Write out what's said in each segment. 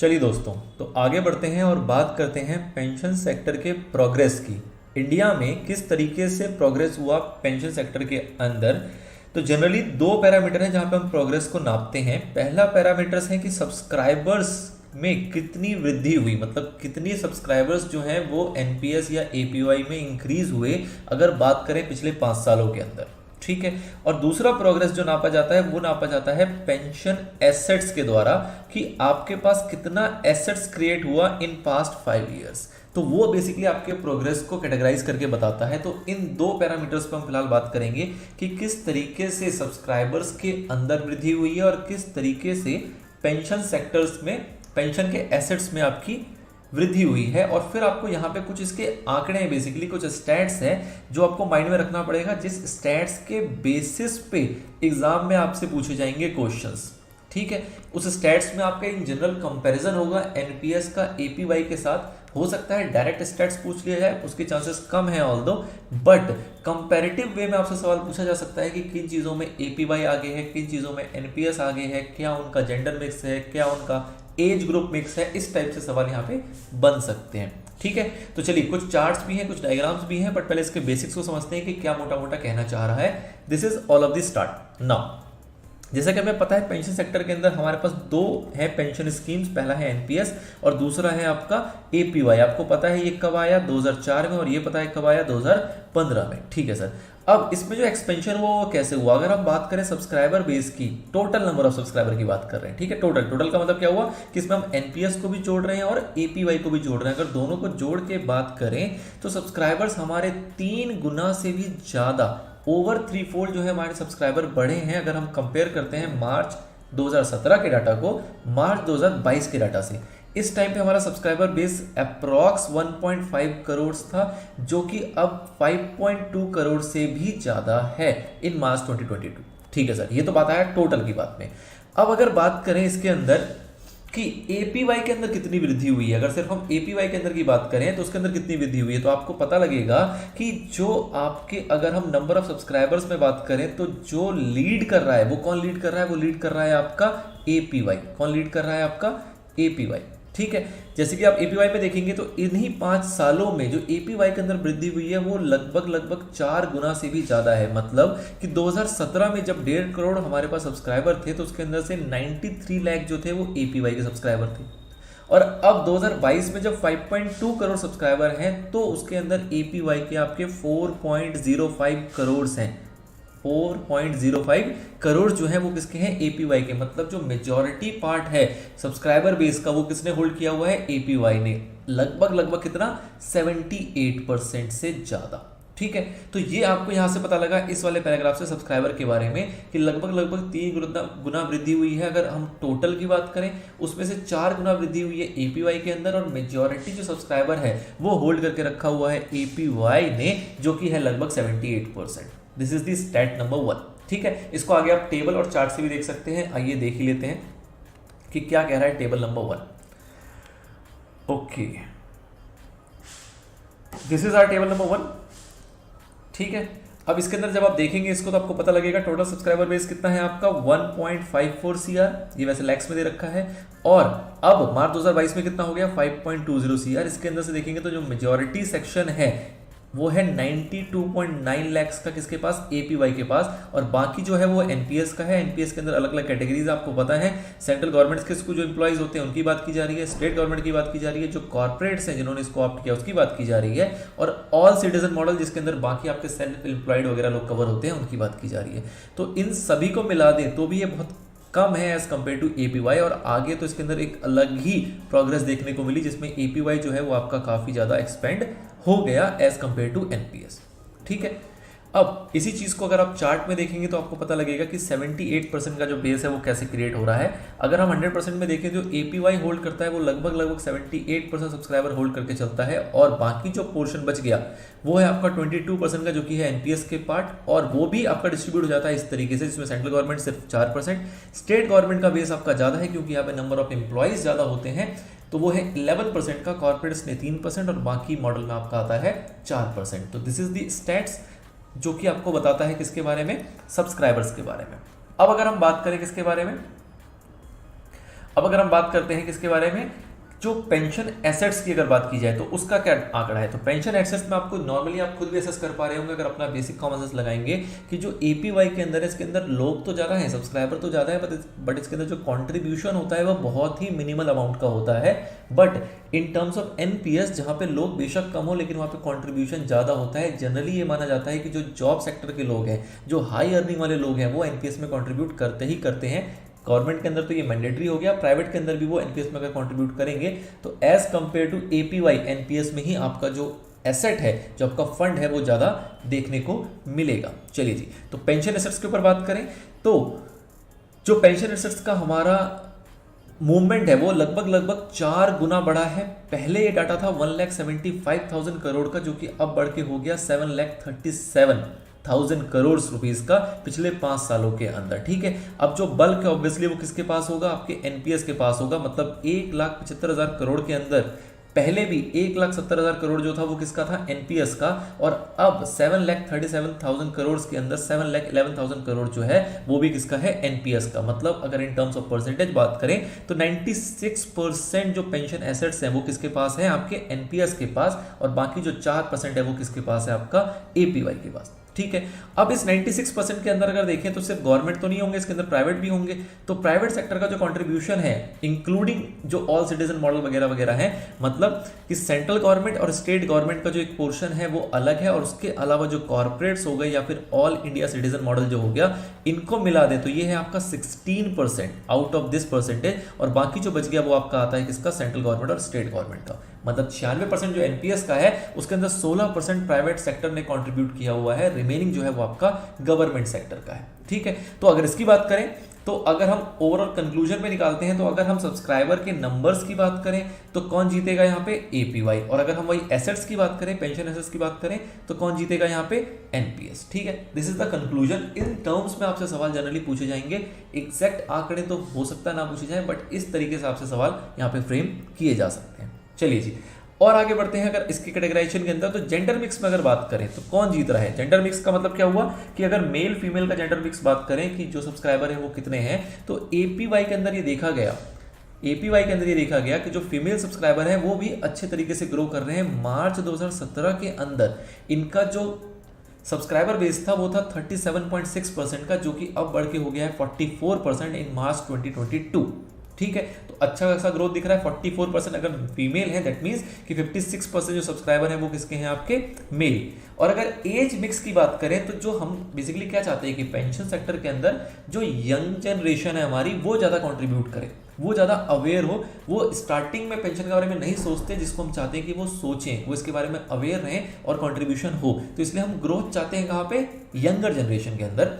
चलिए दोस्तों, तो आगे बढ़ते हैं और बात करते हैं पेंशन सेक्टर के प्रोग्रेस की। इंडिया में किस तरीके से प्रोग्रेस हुआ पेंशन सेक्टर के अंदर। तो जनरली दो पैरामीटर हैं जहां पे हम प्रोग्रेस को नापते हैं। पहला पैरामीटर्स है कि सब्सक्राइबर्स में कितनी वृद्धि हुई, मतलब कितनी सब्सक्राइबर्स जो हैं वो एनपीएस या एपीवाई में इंक्रीज हुए, अगर बात करें पिछले 5 सालों के अंदर। ठीक है। और दूसरा प्रोग्रेस जो नापा जाता है वो नापा जाता है पेंशन एसेट्स के द्वारा, कि आपके पास कितना एसेट्स क्रिएट हुआ इन पास्ट 5 ईयर्स। तो वो बेसिकली आपके प्रोग्रेस को कैटेगराइज करके बताता है। तो इन दो पैरामीटर्स पर हम फिलहाल बात करेंगे कि किस तरीके से सब्सक्राइबर्स के अंदर वृद्धि हुई है और किस तरीके से पेंशन सेक्टर्स में, पेंशन के एसेट्स में आपकी वृद्धि हुई है। और फिर आपको यहाँ पे कुछ इसके आंकड़े हैं, बेसिकली कुछ स्टैट्स हैं जो आपको माइंड में रखना पड़ेगा, जिस स्टैट्स के बेसिस पे एग्जाम में आपसे पूछे जाएंगे क्वेश्चंस। ठीक है। उस स्टैट्स में आपका इन जनरल कंपैरिजन होगा एनपीएस का एपीवाई के साथ। हो सकता है डायरेक्ट स्टैट्स पूछ लिया जाए, उसके चांसेस कम है ऑल्दो, बट कंपैरेटिव वे में आपसे सवाल पूछा जा सकता है कि किन चीज़ों में एपीवाई आगे है, किन चीज़ों में एनपीएस आगे है, क्या उनका जेंडर मिक्स है, क्या उनका एज ग्रुप मिक्स है। इस टाइप से सवाल यहाँ पे बन सकते हैं। ठीक है। तो चलिए, कुछ चार्ट्स भी हैं, कुछ डायग्राम्स भी हैं, बट पहले इसके बेसिक्स को समझते हैं कि क्या मोटा मोटा कहना चाह रहा है। This is all of the start now. जैसा कि हमें पता है पेंशन सेक्टर के अंदर हमारे पास दो है पेंशन स्कीम्स, पहला है एनपीएस और दूसरा है आपका एपीवाई। आपको पता है ये कब आया, 2004 में, और ये पता है कब आया, 2015 में। ठीक है सर। अब इसमें जो एक्सपेंशन वो कैसे हुआ, अगर हम बात करें सब्सक्राइबर बेस की, टोटल नंबर ऑफ सब्सक्राइबर की बात कर रहे हैं। ठीक है। टोटल का मतलब क्या हुआ कि इसमें हम एनपीएस को भी जोड़ रहे हैं और एपीवाई को भी जोड़ रहे हैं। अगर दोनों को जोड़ के बात करें तो सब्सक्राइबर्स हमारे 3 गुना से भी ज्यादा, ओवर 3-fold जो है हमारे सब्सक्राइबर बढ़े हैं। अगर हम कंपेयर करते हैं मार्च 2017 के डाटा को मार्च 2022 के डाटा से, इस टाइम पे हमारा सब्सक्राइबर बेस अप्रॉक्स 1.5 करोड़ था, जो कि अब 5.2 करोड़ से भी ज्यादा है इन मार्च 2022। ठीक है सर, ये तो बात आया टोटल की बात में। अब अगर बात करें इसके अंदर कि एपीवाई के अंदर कितनी वृद्धि हुई है, अगर सिर्फ हम एपीवाई के अंदर की बात करें तो उसके अंदर कितनी वृद्धि हुई है, तो आपको पता लगेगा कि जो आपके, अगर हम नंबर ऑफ सब्सक्राइबर्स में बात करें तो जो लीड कर रहा है वो कौन लीड कर रहा है, वो लीड कर रहा है आपका एपीवाई। कौन लीड कर रहा है आपका एपीवाई। ठीक है। जैसे कि आप एपीवाई में देखेंगे तो इन्हीं 5 सालों में जो एपीवाई के अंदर वृद्धि हुई है वो लगभग 4 गुना से भी ज्यादा है। मतलब कि 2017 में जब 1.5 करोड़ हमारे पास सब्सक्राइबर थे तो उसके अंदर से 93 लाख जो थे वो एपीवाई के सब्सक्राइबर थे, और अब 2022 में जब 5.2 करोड़ सब्सक्राइबर हैं तो उसके अंदर एपीवाई के आपके 4.05 करोड़ हैं। 4.05 करोड़ जो है वो किसके हैं, एपीवाई के। मतलब जो मेजॉरिटी पार्ट है सब्सक्राइबर बेस का वो किसने होल्ड किया हुआ है, एपीवाई ने। लगभग कितना, 78% से ज्यादा। ठीक है। तो ये आपको यहां से पता लगा इस वाले पैराग्राफ से सब्सक्राइबर के बारे में कि लगभग 3 गुना वृद्धि हुई है। अगर हम टोटल की बात करें उसमें से 4 गुना वृद्धि हुई है एपीवाई के अंदर, और मेजॉरिटी जो सब्सक्राइबर है वो होल्ड करके रखा हुआ है एपीवाई ने, जो कि है लगभग 78%। This is the stat number 1। ठीक है। इसको आगे आप टेबल और चार्ट से भी देख सकते हैं। आइए देख ही लेते हैं कि क्या कह रहा है table number 1। Okay, this is our table number 1। ठीक है। अब इसके अंदर जब आप देखेंगे इसको तो आपको पता लगेगा टोटल सब्सक्राइबर बेस कितना है आपका, 1.54 CR। ये वैसे लैक्स में दे रखा है। और अब मार्च 2022 में कितना हो गया, 5.20 CR। इसके अंदर से देखेंगे तो जो मेजॉरिटी सेक्शन है वो है 92.9 लाख का किसके पास, एपीवाई के पास, और बाकी जो है वो एनपीएस का है। एनपीएस के अंदर अलग अलग कैटेगरीज आपको पता है। सेंट्रल गवर्नमेंट के जो एम्प्लॉइज होते हैं उनकी बात की जा रही है, स्टेट गवर्नमेंट की बात की जा रही है, जो कॉर्पोरेट्स हैं जिन्होंने इसको ऑप्ट किया उसकी बात की जा रही है, और ऑल सिटीजन मॉडल जिसके अंदर बाकी आपके सेल्फ एम्प्लॉयड वगैरह लोग कवर होते हैं उनकी बात की जा रही है। तो इन सभी को मिला दें तो भी ये बहुत कम है एज कंपेयर टू एपीवाई, और आगे तो इसके अंदर एक अलग ही प्रोग्रेस देखने को मिली जिसमें एपीवाई जो है वो आपका काफी ज्यादा एक्सपेंड हो गया एज कंपेयर टू एनपीएस। ठीक है। अब इसी चीज को अगर आप चार्ट में देखेंगे तो आपको पता लगेगा कि 78% का जो बेस है वो कैसे क्रिएट हो रहा है। अगर हम 100% में देखें जो एपीवाई होल्ड करता है वो लगभग 78% सब्सक्राइबर होल्ड करके चलता है, और बाकी जो पोर्शन बच गया वो है आपका 22% का जो कि है एनपीएस के पार्ट, और वो भी आपका डिस्ट्रीब्यूट हो जाता है इस तरीके से जिसमें सेंट्रल गवर्नमेंट सिर्फ 4%, स्टेट गवर्नमेंट का बेस आपका ज्यादा है क्योंकि यहाँ पे नंबर ऑफ एम्प्लॉइज ज्यादा होते हैं, तो वो है 11% का, कॉर्पोरेट्स ने 3%, और बाकी मॉडल में आपका आता है 4%। तो दिस इज द स्टैट्स जो कि आपको बताता है किसके बारे में, सब्सक्राइबर्स के बारे में। अब अगर हम बात करें किसके बारे में, अब अगर हम बात करते हैं किसके बारे में, जो पेंशन एसेट्स की अगर बात की जाए तो उसका क्या आंकड़ा है। तो पेंशन एसेट्स में आपको नॉर्मली आप खुद भी असेस कर पा रहे होंगे अगर अपना बेसिक कॉमन सेंस लगाएंगे कि जो एपीवाई के अंदर है, इसके अंदर लोग तो ज़्यादा हैं, सब्सक्राइबर तो ज़्यादा है, बट इसके अंदर जो कॉन्ट्रीब्यूशन होता है वह बहुत ही मिनिमल अमाउंट का होता है। But in terms of NPS, जहाँ पे लोग बेशक कम हो लेकिन वहाँ पे कॉन्ट्रीब्यूशन ज़्यादा होता है। जनरली ये माना जाता है कि जो जॉब सेक्टर के लोग हैं, जो हाई अर्निंग वाले लोग हैं, वो एनपीएस में कॉन्ट्रीब्यूट करते ही करते हैं। गवर्नमेंट के अंदर तो ये मैंडेटरी हो गया, प्राइवेट के अंदर भी वो एनपीएस में अगर कंट्रीब्यूट करेंगे तो as compare to APY, NPS में ही आपका जो एसेट है, जो आपका फंड है, वो ज़्यादा देखने को मिलेगा। चलिए जी, तो पेंशन एसेट्स के ऊपर बात करें तो जो पेंशन एसेट्स का हमारा मूवमेंट है वो लगभग 4 गुना बढ़ा है। पहले ये डाटा था 1,75,000 करोड़ का, जो कि अब बढ़ के हो गया 7,37,000 करोड़ रुपीस का पिछले 5 सालों के अंदर। ठीक है, अब जो बल्क है ऑब्वियसली वो किसके पास होगा, आपके एनपीएस के पास होगा। मतलब 1,75,000 करोड़ के अंदर पहले भी 1,70,000 करोड़ जो था वो किसका था, एनपीएस का, और अब 7,37,000 करोड़ के अंदर 7,11,000 करोड़ जो है वो भी किसका है, एनपीएस का। मतलब अगर इन टर्म्स ऑफ परसेंटेज बात करें तो 96% जो पेंशन एसेट्स हैं वो किसके पास है, आपके एनपीएस के पास, और बाकी जो 4% है वो किसके पास है, आपका एपीवाई के पास। ठीक है, अब इस 96% के अंदर अगर देखें तो सिर्फ गवर्नमेंट तो नहीं होंगे, इसके अंदर प्राइवेट भी होंगे। तो प्राइवेट सेक्टर का जो कंट्रीब्यूशन है, इंक्लूडिंग जो ऑल सिटीजन मॉडल वगैरह वगैरह है, मतलब कि सेंट्रल गवर्नमेंट और स्टेट गवर्नमेंट का जो एक पोर्शन है वो अलग है, और उसके अलावा जो कॉर्पोरेट्स हो गए या फिर ऑल इंडिया सिटीजन मॉडल जो हो गया, इनको मिला दे तो ये है आपका 16% आउट ऑफ दिस परसेंटेज, और बाकी जो बच गया वो आपका आता है किसका, सेंट्रल गवर्नमेंट और स्टेट गवर्नमेंट का। मतलब 96% जो एनपीएस का है उसके अंदर 16% प्राइवेट सेक्टर ने कंट्रीब्यूट किया हुआ है, रिमेनिंग जो है वो आपका गवर्नमेंट सेक्टर का है। ठीक है, तो अगर इसकी बात करें तो अगर हम ओवरऑल कंक्लूजन में निकालते हैं तो अगर हम सब्सक्राइबर के नंबर्स की बात करें तो कौन जीतेगा यहाँ पे, एपीवाई, और अगर हम वही एसेट्स की बात करें, पेंशन एसेट्स की बात करें तो कौन जीतेगा यहाँ पे, एनपीएस। ठीक है, this is the conclusion. In terms में आपसे सवाल जनरली पूछे जाएंगे, एग्जैक्ट आंकड़े तो हो सकता है ना पूछे जाए, बट इस तरीके से आपसे सवाल यहाँ पे फ्रेम किए जा सकते हैं। चलिए जी, और आगे बढ़ते हैं। अगर इसकी कैटेगराइजेशन के अंदर तो जेंडर मिक्स में अगर बात करें तो कौन जीत रहा है, जेंडर मिक्स का मतलब क्या हुआ कि अगर मेल फीमेल का जेंडर मिक्स बात करें कि जो सब्सक्राइबर है वो कितने हैं, तो एपीवाई के अंदर ये देखा गया, एपीवाई के अंदर ये देखा गया कि जो फीमेल सब्सक्राइबर है वो भी अच्छे तरीके से ग्रो कर रहे हैं। मार्च 2017 के अंदर इनका जो सब्सक्राइबर बेस था वो था 37.6% का, जो कि अब बढ़ के हो गया है 44% इन मार्च 2022। ठीक है, तो अच्छा खासा ग्रोथ दिख रहा है। 44% अगर फीमेल है दैट मीन्स कि 56% जो सब्सक्राइबर हैं वो किसके हैं, आपके मेल। और अगर एज मिक्स की बात करें तो जो हम बेसिकली क्या चाहते हैं कि पेंशन सेक्टर के अंदर जो यंग जनरेशन है हमारी वो ज़्यादा कंट्रीब्यूट करे, वो ज़्यादा अवेयर हो, वो स्टार्टिंग में पेंशन के बारे में नहीं सोचते जिसको हम चाहते हैं कि वो सोचें, वो इसके बारे में अवेयर रहें और कंट्रीब्यूशन हो। तो इसलिए हम ग्रोथ चाहते हैं कहाँ पे, यंगर जनरेशन के अंदर।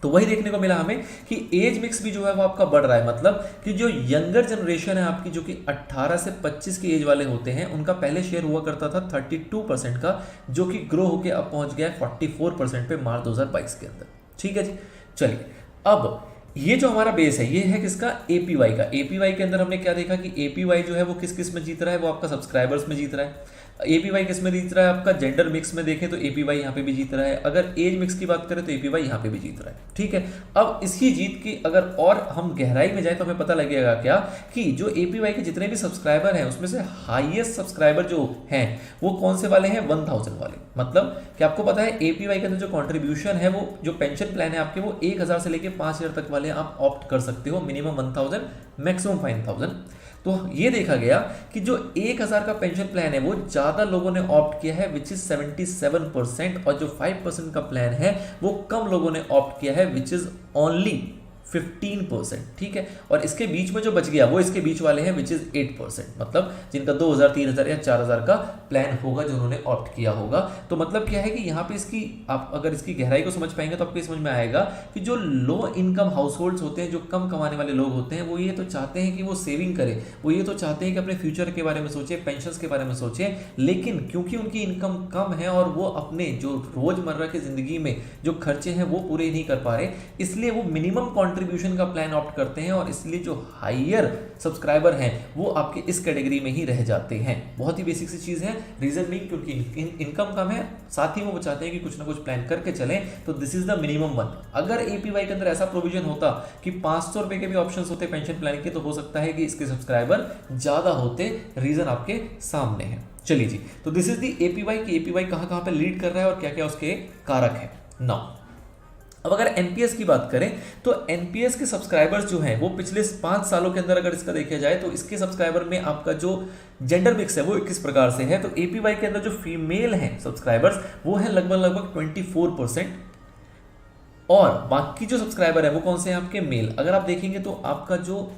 तो वही देखने को मिला हमें कि एज मिक्स भी जो है वो आपका बढ़ रहा है। मतलब कि जो यंगर जनरेशन है आपकी, जो कि 18 से 25 की एज वाले होते हैं, उनका पहले शेयर हुआ करता था 32% का, जो कि ग्रो होकर अब पहुंच गया है 44% पे मार्च 2022 के अंदर। ठीक है जी, चलिए अब ये जो हमारा बेस है ये है किसका, एपीवाई का। एपीवाई के अंदर हमने क्या देखा कि एपीवाई जो है वो किस किस में जीत रहा है, वो आपका सब्सक्राइबर्स में जीत रहा है। एपीवाई किस में जीत रहा है, आपका जेंडर मिक्स में देखें तो एपीवाई यहाँ पे भी जीत रहा है। अगर एज मिक्स की बात करें तो एपीवाई यहाँ पे भी जीत रहा है। ठीक है, अब इसकी जीत की अगर और हम गहराई में जाए तो हमें पता लगेगा क्या कि जो एपीवाई के जितने भी सब्सक्राइबर हैं उसमें से हाईएस्ट सब्सक्राइबर जो हैं वो कौन से वाले हैं, 1000 वाले। मतलब कि आपको पता है एपीवाई का जो कॉन्ट्रीब्यूशन है वो जो पेंशन प्लान है आपके वो 1000 से लेकर 5000 तक वाले आप ऑप्ट कर सकते हो, मिनिमम 1000 मैक्सिमम 5000। तो ये देखा गया कि जो 1000 का पेंशन प्लान है वो ज़्यादा लोगों ने ऑप्ट किया है विच इज़ 77%, और जो 5% का प्लान है वो कम लोगों ने ऑप्ट किया है विच इज़ ओनली 15%। ठीक है, और इसके बीच में जो बच गया वो इसके बीच वाले हैं विच इज़ 8%, मतलब जिनका 2000, 3000 या 4000 का प्लान होगा जो उन्होंने ऑप्ट किया होगा। तो मतलब क्या है कि यहाँ पे इसकी आप अगर इसकी गहराई को समझ पाएंगे तो आपको समझ में आएगा कि जो लो इनकम हाउसहोल्ड्स होते हैं, जो कम कमाने वाले लोग होते हैं, वो ये तो चाहते हैं कि वो सेविंग करें, वो ये तो चाहते हैं कि अपने फ्यूचर के बारे में सोचें, पेंशन के बारे में सोचें, लेकिन क्योंकि उनकी इनकम कम है और वो अपने जो रोजमर्रा की जिंदगी में जो खर्चे हैं वो पूरे नहीं कर पा रहे, इसलिए वो मिनिमम कंट्रीब्यूशन का प्लान ऑप्ट करते हैं और इसलिए जो हायर सब्सक्राइबर हैं वो आपके इस कैटेगरी में ही रह जाते हैं। बहुत ही बेसिक सी चीज़ है, रीजन बीइंग क्योंकि इनकम कम है, साथ ही वो चाहते हैं कि कुछ ना कुछ प्लान करके चलें, तो this is the minimum one. अगर एपीवाई के अंदर ऐसा प्रोविजन होता कि 500 रुपए के भी ऑप्शंस होते पेंशन प्लान के, तो हो सकता है कि इसके सब्सक्राइबर ज्यादा होते। रीजन आपके सामने है। चलिए जी, तो दिस इज दी एपीवाई कि एपीवाई कहां पे लीड कर रहा है और क्या क्या उसके कारक है। नाउ अब अगर एनपीएस की बात करें तो एनपीएस के सब्सक्राइबर्स जो हैं वो पिछले 5 सालों के अंदर अगर इसका देखा जाए तो इसके सब्सक्राइबर में आपका जो जेंडर मिक्स है वो किस प्रकार से है। तो एपीवाई के अंदर जो फीमेल हैं सब्सक्राइबर्स वो है लगभग 24%, और बाकी जो सब्सक्राइबर है वो कौन से हैं आपके मेल। अगर आप देखेंगे तो आपका जो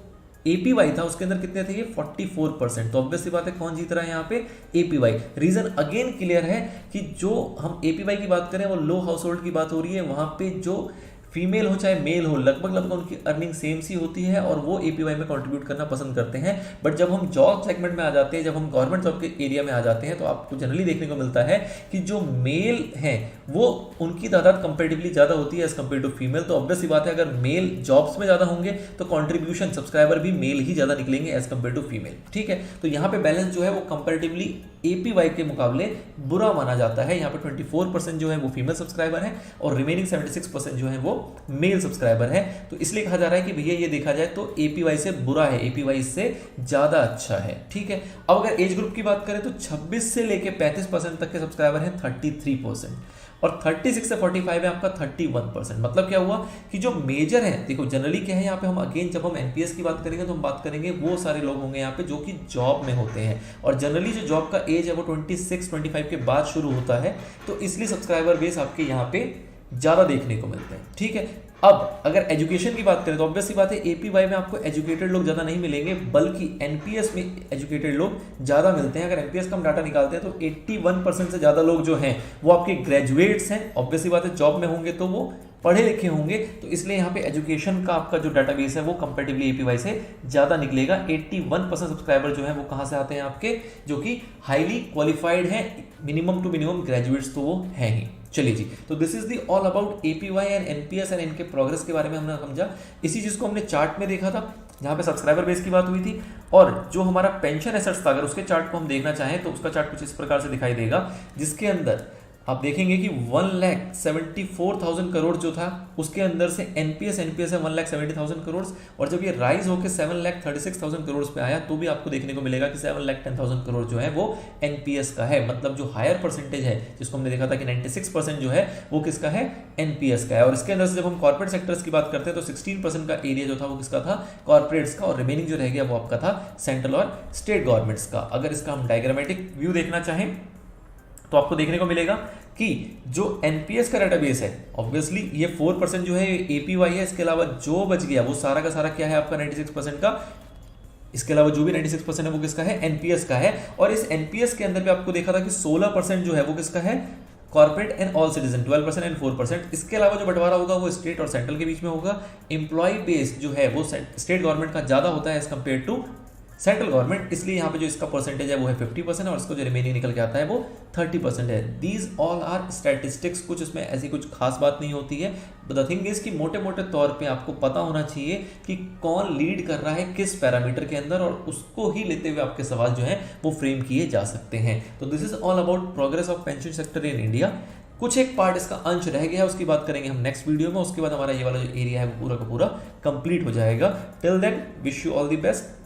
एपीवाई था उसके अंदर कितने थे ये 44%। तो ऑब्वियसली बात है कौन जीत रहा है यहाँ पे एपीवाई। रीजन अगेन क्लियर है कि जो हम एपीवाई की बात करें वो लो हाउस होल्ड की बात हो रही है, वहां पे जो फीमेल हो चाहे मेल हो लगभग उनकी अर्निंग सेम सी होती है और वो एपीवाई में कंट्रीब्यूट करना पसंद करते हैं। बट जब हम जॉब सेगमेंट में आ जाते हैं, जब हम गवर्नमेंट जॉब के एरिया में आ जाते हैं, तो आपको जनरली देखने को मिलता है कि जो मेल हैं वो उनकी तादाद कंपेरेटिवली ज़्यादा होती है एज कम्पेयर टू फीमेल। तो ऑब्वियस सी बात है अगर मेल जॉब्स में ज़्यादा होंगे तो कॉन्ट्रीब्यूशन सब्सक्राइबर भी मेल ही ज़्यादा निकलेंगे एज कम्पेयर टू फीमेल। ठीक है, तो यहाँ पे बैलेंस जो है वो कंपेरेटिवली एपीवाई के मुकाबले बुरा माना जाता है। यहाँ पे 24% जो है वो फीमेल सब्सक्राइबर है और रिमेनिंग 76% जो है वो मेल सब्सक्राइबर है। तो इसलिए कहा जा रहा है कि भैया ये देखा जाए तो एपीवाई से बुरा है, एपीवाई से ज्यादा अच्छा है। ठीक है, अब अगर एज ग्रुप की बात करें तो 26 से लेके 35% तक के सब्सक्राइबर हैं 33%, और 36 से 45 है आपका 31%। मतलब क्या हुआ कि जो मेजर है, देखो जनरली क्या है यहाँ पे हम अगेन जब हम एनपीएस की बात करेंगे तो हम बात करेंगे वो सारे लोग होंगे यहाँ पे जो कि जॉब में होते हैं, और जनरली जो जॉब का एज है वो 26-25 के बाद शुरू होता है। तो इसलिए सब्सक्राइबर बेस आपके यहाँ पे ज़्यादा देखने को मिलते हैं। ठीक है, अब अगर एजुकेशन की बात करें तो ऑब्वियस सी बात है एपीवाई में आपको एजुकेटेड लोग ज़्यादा नहीं मिलेंगे, बल्कि एनपीएस में एजुकेटेड लोग ज़्यादा मिलते हैं। अगर एनपीएस का हम डाटा निकालते हैं तो 81% से ज़्यादा लोग जो हैं वो आपके ग्रेजुएट्स हैं। ऑब्वियस सी बात है जॉब में होंगे तो वो पढ़े लिखे होंगे, तो इसलिए यहाँ पे एजुकेशन का आपका जो डाटाबेस है वो कंपैरेटिवली एपीवाई से ज़्यादा निकलेगा। 81% सब्सक्राइबर जो है वो कहाँ से आते हैं आपके, जो कि हाईली क्वालिफाइड हैं, मिनिमम टू मिनिमम ग्रेजुएट्स तो वो हैं ही। चलिए जी, तो this is the all about APY and NPS and इनके प्रोग्रेस के बारे में हमने समझा। इसी चीज़ को हमने चार्ट में देखा था जहाँ पे सब्सक्राइबर बेस की बात हुई थी, और जो हमारा पेंशन एसेट्स था अगर उसके चार्ट को हम देखना चाहें तो उसका चार्ट कुछ इस प्रकार से दिखाई देगा, जिसके अंदर आप देखेंगे कि 1,74,000 करोड़ जो था उसके अंदर से एनपीएस है 1,70,000 करोड़, और जब ये राइज होकर 7,36,000 करोड़ पे आया तो भी आपको देखने को मिलेगा कि 7,10,000 करोड़ जो है वो एनपीएस का है। मतलब जो हायर परसेंटेज है जिसको हमने देखा था कि 96% जो है वो किसका है, एनपीएस का है। और इसके अंदर से जब हम कॉर्पोरेट सेक्टर्स की बात करते हैं तो 16% का एरिया जो था वो किसका था, कॉर्पोरेट्स का, और रिमेनिंग जो रह गया वो आपका था सेंट्रल और स्टेट गवर्नमेंट्स का। अगर इसका हम डायग्रामेटिक व्यू देखना चाहें तो आपको देखने को मिलेगा कि जो एनपीएस का डाटाबेस है ऑब्वियसली ये 4% जो है एपीवाई है, इसके अलावा जो बच गया वो सारा का सारा क्या है आपका 96% का, इसके अलावा जो भी 96% है वो किसका है, एनपीएस का है। और इस एनपीएस के अंदर भी आपको देखा था कि 16% जो है वो किसका है, corporate and all citizen 12% and 4%। इसके अलावा जो बंटवारा होगा वो स्टेट और सेंट्रल के बीच में होगा। एम्प्लॉय बेस जो है वो स्टेट गवर्नमेंट का ज़्यादा होता है as compare to central government, इसलिए यहाँ पे जो इसका परसेंटेज है वो है 50% और इसको जो रिमेनिंग निकल के आता है वो 30% है। दीज ऑल आर स्टैटिस्टिक्स, कुछ इसमें ऐसी कुछ खास बात नहीं होती है। द थिंग इज कि मोटे मोटे तौर पे आपको पता होना चाहिए कि कौन लीड कर रहा है किस पैरामीटर के अंदर, और उसको ही लेते हुए आपके सवाल जो है वो फ्रेम किए जा सकते हैं। तो this is all about progress of pension sector in India. कुछ एक पार्ट इसका अंश रह गया है, उसकी बात करेंगे हम नेक्स्ट वीडियो में। उसके बाद हमारा ये वाला जो एरिया है वो पूरा का पूरा कंप्लीट हो जाएगा। Till then wish you all the best.